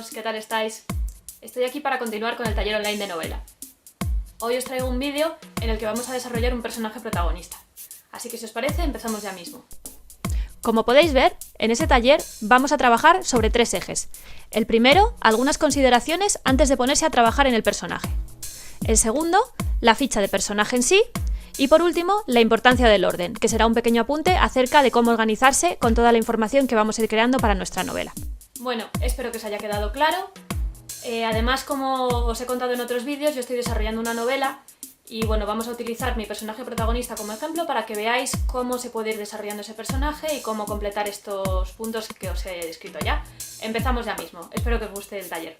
chicos, ¿qué tal estáis? Estoy aquí para continuar con el taller online de novela. Hoy os traigo un vídeo en el que vamos a desarrollar un personaje protagonista. Así que si os parece, empezamos ya mismo. Como podéis ver, en ese taller vamos a trabajar sobre 3 ejes. El primero, algunas consideraciones antes de ponerse a trabajar en el personaje. El segundo, la ficha de personaje en sí. Y por último, la importancia del orden, que será un pequeño apunte acerca de cómo organizarse con toda la información que vamos a ir creando para nuestra novela. Bueno, espero que os haya quedado claro. Además, como os he contado en otros vídeos, yo estoy desarrollando una novela y bueno, vamos a utilizar mi personaje protagonista como ejemplo para que veáis cómo se puede ir desarrollando ese personaje y cómo completar estos puntos que os he descrito ya. Empezamos ya mismo. Espero que os guste el taller.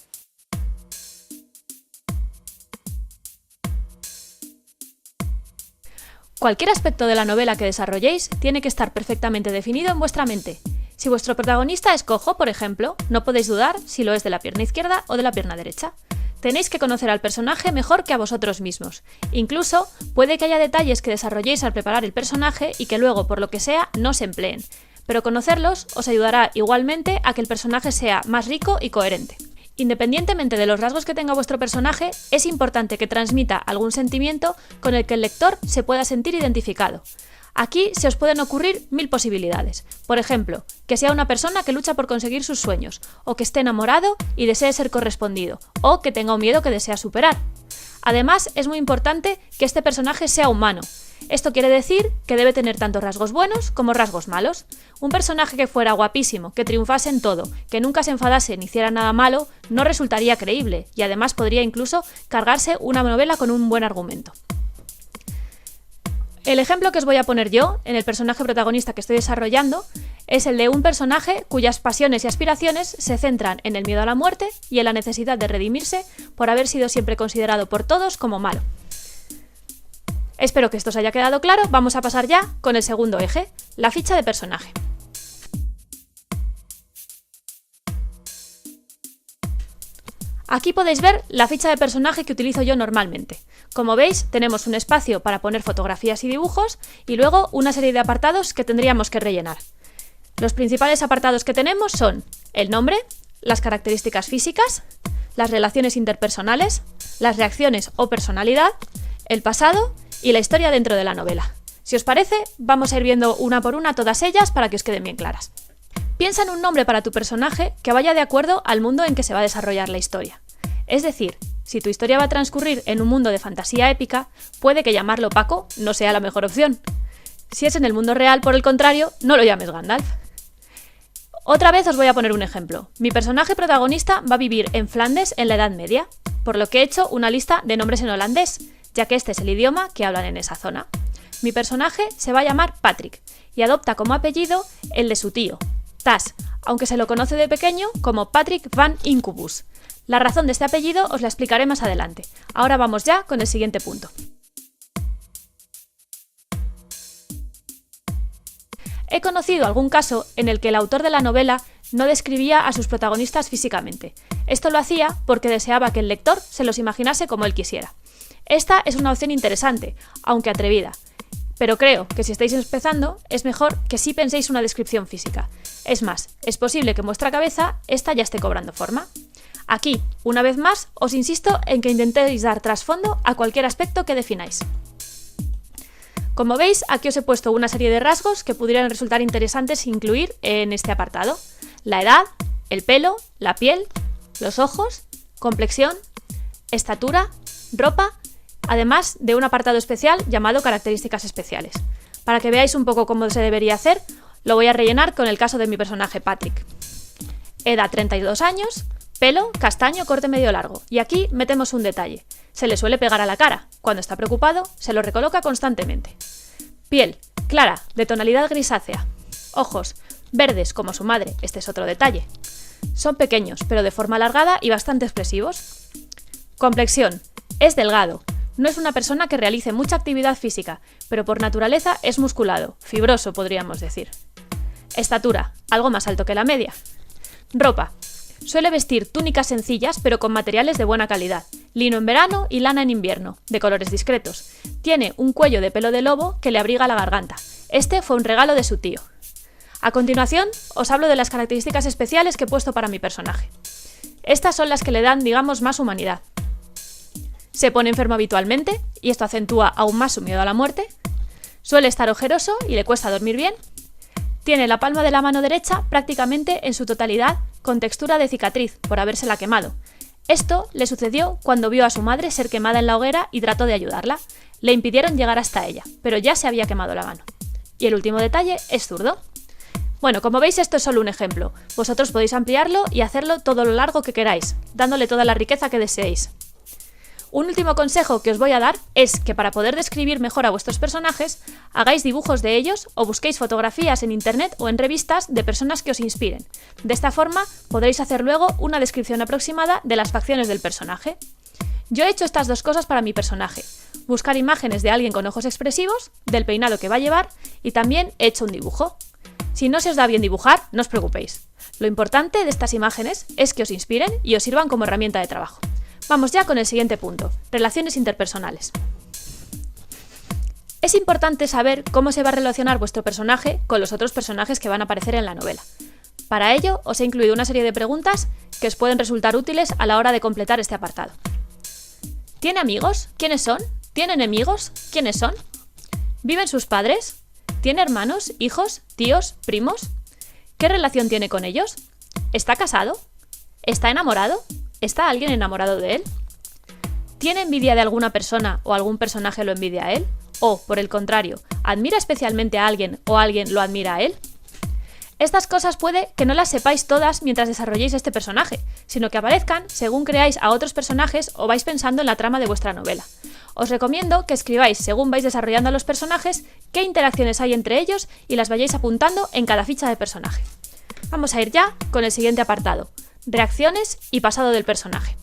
Cualquier aspecto de la novela que desarrolléis tiene que estar perfectamente definido en vuestra mente. Si vuestro protagonista es cojo, por ejemplo, no podéis dudar si lo es de la pierna izquierda o de la pierna derecha. Tenéis que conocer al personaje mejor que a vosotros mismos. Incluso, puede que haya detalles que desarrolléis al preparar el personaje y que luego, por lo que sea, no se empleen. Pero conocerlos os ayudará igualmente a que el personaje sea más rico y coherente. Independientemente de los rasgos que tenga vuestro personaje, es importante que transmita algún sentimiento con el que el lector se pueda sentir identificado. Aquí se os pueden ocurrir 1000 posibilidades. Por ejemplo, que sea una persona que lucha por conseguir sus sueños, o que esté enamorado y desee ser correspondido, o que tenga un miedo que desea superar. Además, es muy importante que este personaje sea humano. Esto quiere decir que debe tener tanto rasgos buenos como rasgos malos. Un personaje que fuera guapísimo, que triunfase en todo, que nunca se enfadase ni hiciera nada malo, no resultaría creíble y además podría incluso cargarse una novela con un buen argumento. El ejemplo que os voy a poner yo, en el personaje protagonista que estoy desarrollando, es el de un personaje cuyas pasiones y aspiraciones se centran en el miedo a la muerte y en la necesidad de redimirse por haber sido siempre considerado por todos como malo. Espero que esto os haya quedado claro. Vamos a pasar ya con el segundo eje, la ficha de personaje. Aquí podéis ver la ficha de personaje que utilizo yo normalmente. Como veis, tenemos un espacio para poner fotografías y dibujos y luego una serie de apartados que tendríamos que rellenar. Los principales apartados que tenemos son el nombre, las características físicas, las relaciones interpersonales, las reacciones o personalidad, el pasado y la historia dentro de la novela. Si os parece, vamos a ir viendo una por una todas ellas para que os queden bien claras. Piensa en un nombre para tu personaje que vaya de acuerdo al mundo en que se va a desarrollar la historia. Es decir, si tu historia va a transcurrir en un mundo de fantasía épica, puede que llamarlo Paco no sea la mejor opción. Si es en el mundo real, por el contrario, no lo llames Gandalf. Otra vez os voy a poner un ejemplo. Mi personaje protagonista va a vivir en Flandes en la Edad Media, por lo que he hecho una lista de nombres en holandés, ya que este es el idioma que hablan en esa zona. Mi personaje se va a llamar Patrick y adopta como apellido el de su tío, Tas, aunque se lo conoce de pequeño como Patrick Van Incubus. La razón de este apellido os la explicaré más adelante. Ahora vamos ya con el siguiente punto. He conocido algún caso en el que el autor de la novela no describía a sus protagonistas físicamente. Esto lo hacía porque deseaba que el lector se los imaginase como él quisiera. Esta es una opción interesante, aunque atrevida. Pero creo que si estáis empezando, es mejor que sí penséis una descripción física. Es más, es posible que en vuestra cabeza esta ya esté cobrando forma. Aquí, una vez más, os insisto en que intentéis dar trasfondo a cualquier aspecto que defináis. Como veis, aquí os he puesto una serie de rasgos que pudieran resultar interesantes incluir en este apartado. La edad, el pelo, la piel, los ojos, complexión, estatura, ropa, además de un apartado especial llamado características especiales. Para que veáis un poco cómo se debería hacer, lo voy a rellenar con el caso de mi personaje Patrick. Edad 32 años, pelo castaño corte medio largo, y aquí metemos un detalle. Se le suele pegar a la cara. Cuando está preocupado, se lo recoloca constantemente. Piel clara, de tonalidad grisácea. Ojos verdes como su madre, este es otro detalle. Son pequeños, pero de forma alargada y bastante expresivos. Complexión, es delgado. No es una persona que realice mucha actividad física, pero por naturaleza es musculado, fibroso podríamos decir. Estatura, algo más alto que la media. Ropa, suele vestir túnicas sencillas pero con materiales de buena calidad, lino en verano y lana en invierno, de colores discretos. Tiene un cuello de pelo de lobo que le abriga la garganta. Este fue un regalo de su tío. A continuación, os hablo de las características especiales que he puesto para mi personaje. Estas son las que le dan, digamos, más humanidad. Se pone enfermo habitualmente, y esto acentúa aún más su miedo a la muerte. Suele estar ojeroso y le cuesta dormir bien. Tiene la palma de la mano derecha prácticamente en su totalidad con textura de cicatriz por habérsela quemado. Esto le sucedió cuando vio a su madre ser quemada en la hoguera y trató de ayudarla. Le impidieron llegar hasta ella, pero ya se había quemado la mano. Y el último detalle es zurdo. Bueno, como veis, esto es solo un ejemplo. Vosotros podéis ampliarlo y hacerlo todo lo largo que queráis, dándole toda la riqueza que deseéis. Un último consejo que os voy a dar es que para poder describir mejor a vuestros personajes, hagáis dibujos de ellos o busquéis fotografías en internet o en revistas de personas que os inspiren. De esta forma podréis hacer luego una descripción aproximada de las facciones del personaje. Yo he hecho estas dos cosas para mi personaje: buscar imágenes de alguien con ojos expresivos, del peinado que va a llevar, y también he hecho un dibujo. Si no se os da bien dibujar, no os preocupéis. Lo importante de estas imágenes es que os inspiren y os sirvan como herramienta de trabajo. Vamos ya con el siguiente punto: relaciones interpersonales. Es importante saber cómo se va a relacionar vuestro personaje con los otros personajes que van a aparecer en la novela. Para ello, os he incluido una serie de preguntas que os pueden resultar útiles a la hora de completar este apartado. ¿Tiene amigos? ¿Quiénes son? ¿Tiene enemigos? ¿Quiénes son? ¿Viven sus padres? ¿Tiene hermanos, hijos, tíos, primos? ¿Qué relación tiene con ellos? ¿Está casado? ¿Está enamorado? ¿Está alguien enamorado de él? ¿Tiene envidia de alguna persona o algún personaje lo envidia a él? O, por el contrario, ¿admira especialmente a alguien o alguien lo admira a él? Estas cosas puede que no las sepáis todas mientras desarrolléis este personaje, sino que aparezcan según creáis a otros personajes o vais pensando en la trama de vuestra novela. Os recomiendo que escribáis, según vais desarrollando a los personajes, qué interacciones hay entre ellos y las vayáis apuntando en cada ficha de personaje. Vamos a ir ya con el siguiente apartado: reacciones y pasado del personaje.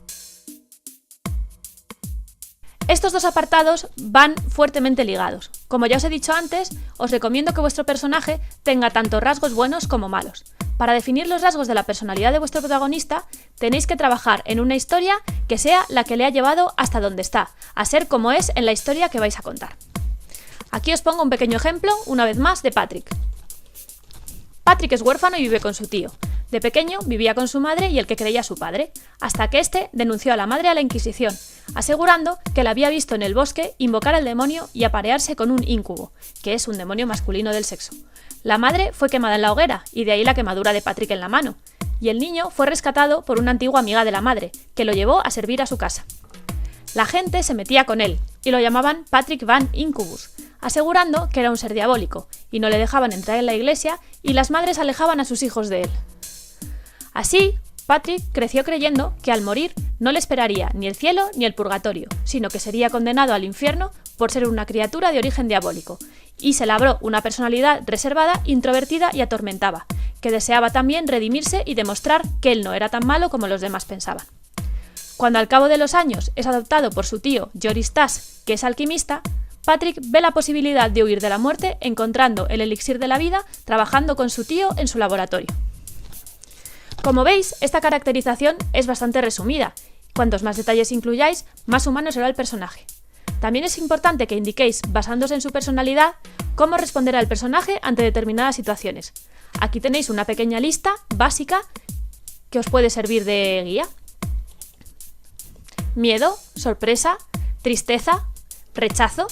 Estos dos apartados van fuertemente ligados. Como ya os he dicho antes, os recomiendo que vuestro personaje tenga tanto rasgos buenos como malos. Para definir los rasgos de la personalidad de vuestro protagonista, tenéis que trabajar en una historia que sea la que le ha llevado hasta donde está, a ser como es en la historia que vais a contar. Aquí os pongo un pequeño ejemplo, una vez más, de Patrick. Patrick es huérfano y vive con su tío. De pequeño vivía con su madre y el que creía su padre, hasta que éste denunció a la madre a la Inquisición, asegurando que la había visto en el bosque invocar al demonio y aparearse con un íncubo, que es un demonio masculino del sexo. La madre fue quemada en la hoguera, y de ahí la quemadura de Patrick en la mano, y el niño fue rescatado por una antigua amiga de la madre, que lo llevó a servir a su casa. La gente se metía con él, y lo llamaban Patrick Van Incubus, asegurando que era un ser diabólico, y no le dejaban entrar en la iglesia, y las madres alejaban a sus hijos de él. Así, Patrick creció creyendo que al morir no le esperaría ni el cielo ni el purgatorio, sino que sería condenado al infierno por ser una criatura de origen diabólico, y se labró una personalidad reservada, introvertida y atormentada, que deseaba también redimirse y demostrar que él no era tan malo como los demás pensaban. Cuando al cabo de los años es adoptado por su tío Joris Tas, que es alquimista, Patrick ve la posibilidad de huir de la muerte encontrando el elixir de la vida trabajando con su tío en su laboratorio. Como veis, esta caracterización es bastante resumida. Cuantos más detalles incluyáis, más humano será el personaje. También es importante que indiquéis, basándose en su personalidad, cómo responderá el personaje ante determinadas situaciones. Aquí tenéis una pequeña lista básica que os puede servir de guía. Miedo, sorpresa, tristeza, rechazo,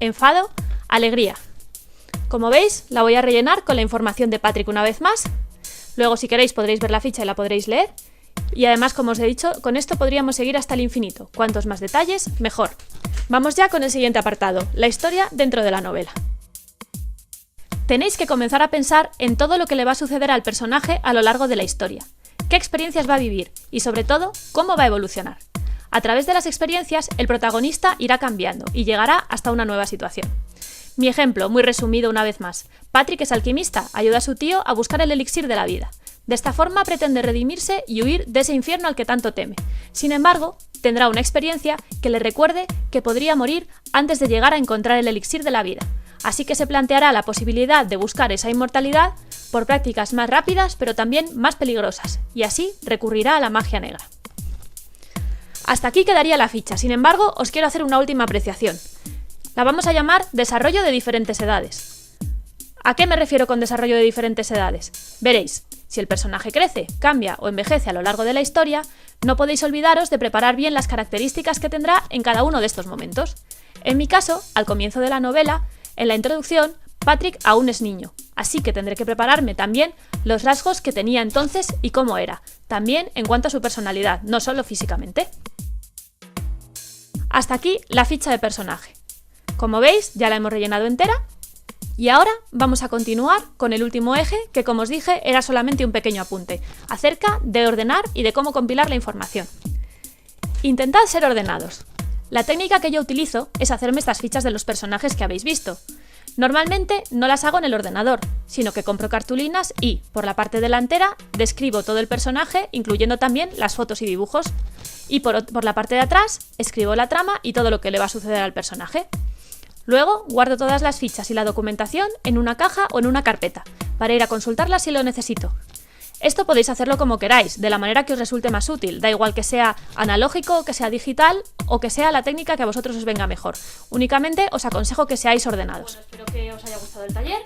enfado, alegría. Como veis, la voy a rellenar con la información de Patrick una vez más. Luego, si queréis, podréis ver la ficha y la podréis leer. Y además, como os he dicho, con esto podríamos seguir hasta el infinito. Cuantos más detalles, mejor. Vamos ya con el siguiente apartado, la historia dentro de la novela. Tenéis que comenzar a pensar en todo lo que le va a suceder al personaje a lo largo de la historia. ¿Qué experiencias va a vivir? Y sobre todo, ¿cómo va a evolucionar? A través de las experiencias, el protagonista irá cambiando y llegará hasta una nueva situación. Mi ejemplo, muy resumido una vez más. Patrick es alquimista, ayuda a su tío a buscar el elixir de la vida. De esta forma pretende redimirse y huir de ese infierno al que tanto teme. Sin embargo, tendrá una experiencia que le recuerde que podría morir antes de llegar a encontrar el elixir de la vida. Así que se planteará la posibilidad de buscar esa inmortalidad por prácticas más rápidas pero también más peligrosas, y así recurrirá a la magia negra. Hasta aquí quedaría la ficha, sin embargo, os quiero hacer una última apreciación. La vamos a llamar desarrollo de diferentes edades. ¿A qué me refiero con desarrollo de diferentes edades? Veréis, si el personaje crece, cambia o envejece a lo largo de la historia, no podéis olvidaros de preparar bien las características que tendrá en cada uno de estos momentos. En mi caso, al comienzo de la novela, en la introducción, Patrick aún es niño, así que tendré que prepararme también los rasgos que tenía entonces y cómo era, también en cuanto a su personalidad, no solo físicamente. Hasta aquí la ficha de personaje. Como veis, ya la hemos rellenado entera. Y ahora vamos a continuar con el último eje, que como os dije era solamente un pequeño apunte, acerca de ordenar y de cómo compilar la información. Intentad ser ordenados. La técnica que yo utilizo es hacerme estas fichas de los personajes que habéis visto. Normalmente no las hago en el ordenador, sino que compro cartulinas y, por la parte delantera, describo todo el personaje, incluyendo también las fotos y dibujos. Y por la parte de atrás, escribo la trama y todo lo que le va a suceder al personaje. Luego, guardo todas las fichas y la documentación en una caja o en una carpeta, para ir a consultarlas si lo necesito. Esto podéis hacerlo como queráis, de la manera que os resulte más útil, da igual que sea analógico, que sea digital o que sea la técnica que a vosotros os venga mejor. Únicamente os aconsejo que seáis ordenados. Bueno, espero que os haya gustado el taller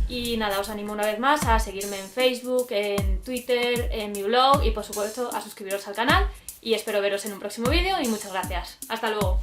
y nada, os animo una vez más a seguirme en Facebook, en Twitter, en mi blog y por supuesto a suscribiros al canal y espero veros en un próximo vídeo y muchas gracias. Hasta luego.